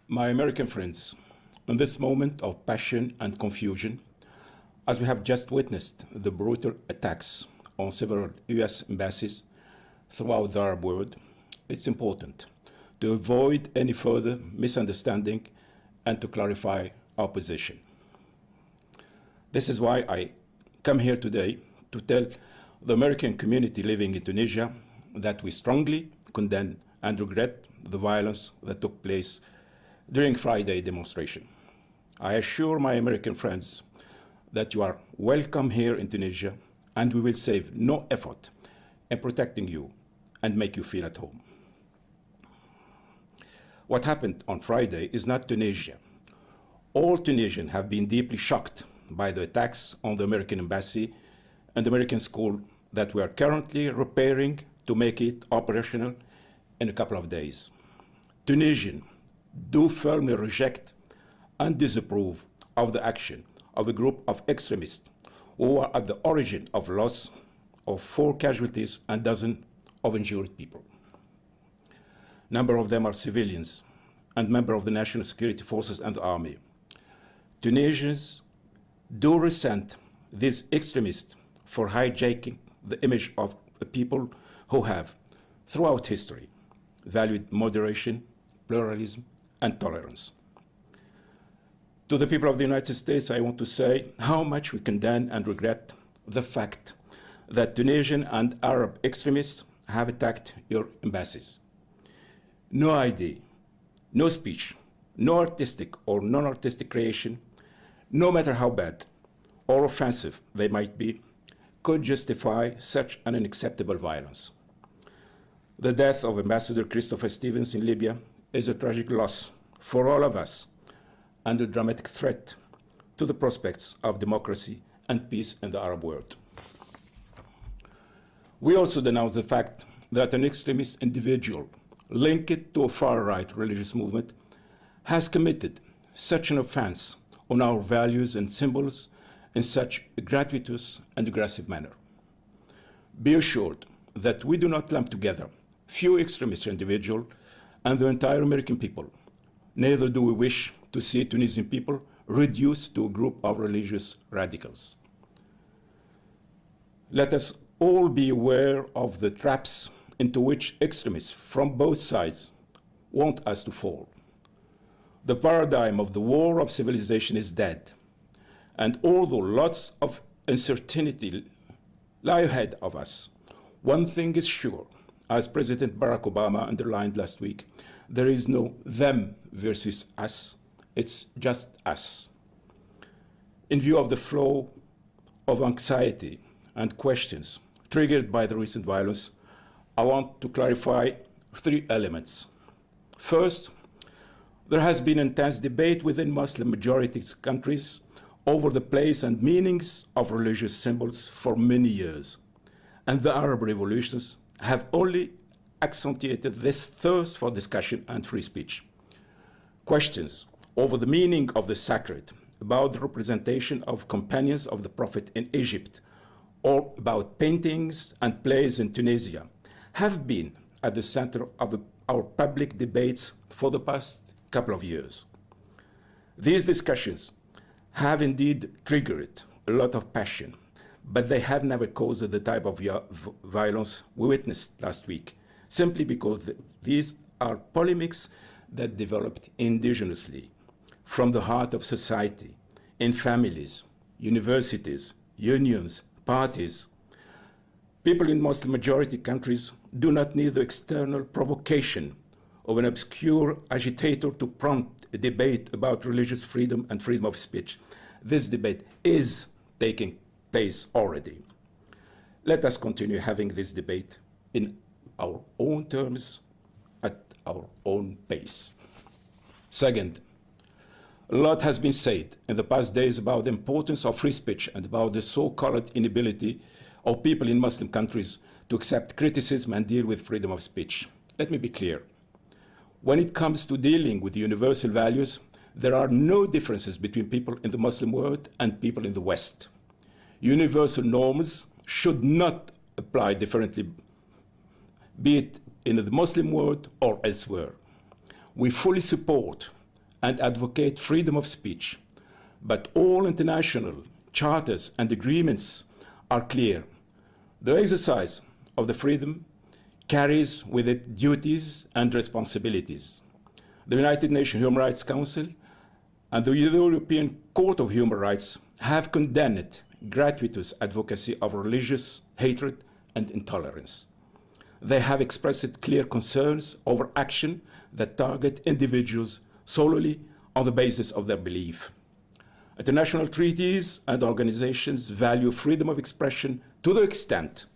My American friends, in this moment of passion and confusion, as we have just witnessed the brutal attacks on several US embassies throughout the Arab world, it's important to avoid any further misunderstanding and to clarify our position. This is why I come here today to tell the American community living in Tunisia that we strongly condemn and regret the violence that took place during Friday demonstration. I assure my American friends that you are welcome here in Tunisia, and we will save no effort in protecting you and make you feel at home. What happened on Friday is not Tunisia. All Tunisians have been deeply shocked by the attacks on the American embassy and the American school that we are currently repairing to make it operational in a couple of days. Tunisians do firmly reject and disapprove of the action of a group of extremists who are at the origin of loss of 4 casualties and dozens of injured people. A number of them are civilians and members of the national security forces and the army. Tunisians do resent these extremists for hijacking the image of a people who have, throughout history, valued moderation, pluralism, and tolerance. To the people of the United States, I want to say how much we condemn and regret the fact that Tunisian and Arab extremists have attacked your embassies. No idea, no speech, no artistic or non-artistic creation, no matter how bad or offensive they might be, could justify such an unacceptable violence. The death of Ambassador Christopher Stevens in Libya is a tragic loss for all of us and a dramatic threat to the prospects of democracy and peace in the Arab world. We also denounce the fact that an extremist individual linked to a far-right religious movement has committed such an offense on our values and symbols in such a gratuitous and aggressive manner. Be assured that we do not lump together few extremist individuals and the entire American people. Neither do we wish to see Tunisian people reduced to a group of religious radicals. Let us all be aware of the traps into which extremists from both sides want us to fall. The paradigm of the war of civilization is dead, and although lots of uncertainty lie ahead of us, one thing is sure, as President Barack Obama underlined last week, there is no them versus us, it's just us. In view of the flow of anxiety and questions triggered by the recent violence, I want to clarify 3 elements. First, there has been intense debate within Muslim majority countries over the place and meanings of religious symbols for many years, and the Arab revolutions have only accentuated this thirst for discussion and free speech. Questions over the meaning of the sacred, about the representation of companions of the Prophet in Egypt, or about paintings and plays in Tunisia, have been at the center of our public debates for the past couple of years. These discussions have indeed triggered a lot of passion, but they have never caused the type of violence we witnessed last week, simply because these are polemics that developed indigenously from the heart of society, in families, universities, unions, parties. People in Muslim majority countries do not need the external provocation of an obscure agitator to prompt a debate about religious freedom and freedom of speech. This debate is taking place already. Let us continue having this debate in our own terms, at our own pace. Second, a lot has been said in the past days about the importance of free speech and about the so-called inability of people in Muslim countries to accept criticism and deal with freedom of speech. Let me be clear. When it comes to dealing with universal values, there are no differences between people in the Muslim world and people in the West. Universal norms should not apply differently, be it in the Muslim world or elsewhere. We fully support and advocate freedom of speech. But all international charters and agreements are clear. The exercise of the freedom carries with it duties and responsibilities. The United Nations Human Rights Council and the European Court of Human Rights have condemned gratuitous advocacy of religious hatred and intolerance. They have expressed clear concerns over action that target individuals solely on the basis of their belief. International treaties and organizations value freedom of expression to the extent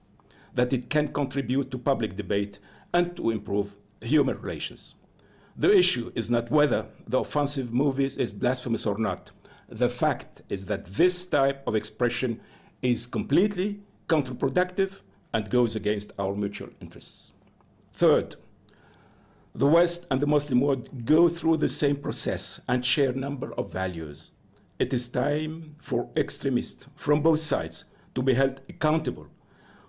that it can contribute to public debate and to improve human relations. The issue is not whether the offensive movie is blasphemous or not. The fact is that this type of expression is completely counterproductive and goes against our mutual interests. Third, the West and the Muslim world go through the same process and share a number of values. It is time for extremists from both sides to be held accountable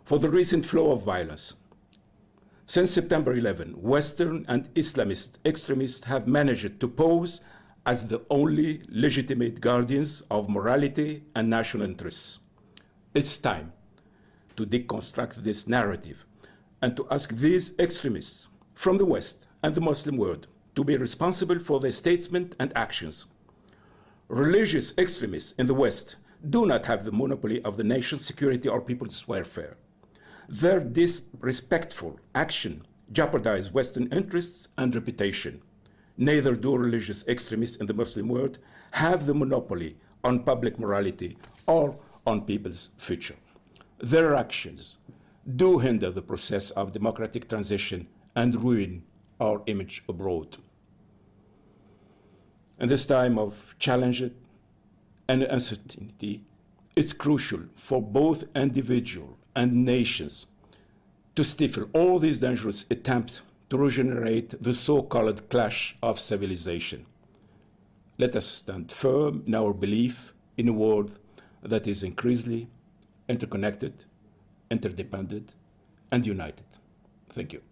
for the recent flow of violence. Since September 11, Western and Islamist extremists have managed to pose as the only legitimate guardians of morality and national interests. It's time to deconstruct this narrative and to ask these extremists from the West and the Muslim world to be responsible for their statements and actions. Religious extremists in the West do not have the monopoly of the nation's security or people's welfare. Their disrespectful action jeopardizes Western interests and reputation. Neither do religious extremists in the Muslim world have the monopoly on public morality or on people's future. Their actions do hinder the process of democratic transition and ruin our image abroad. In this time of challenge and uncertainty, it's crucial for both individuals and nations to stifle all these dangerous attempts to regenerate the so-called clash of civilization. Let us stand firm in our belief in a world that is increasingly interconnected, interdependent, and united. Thank you.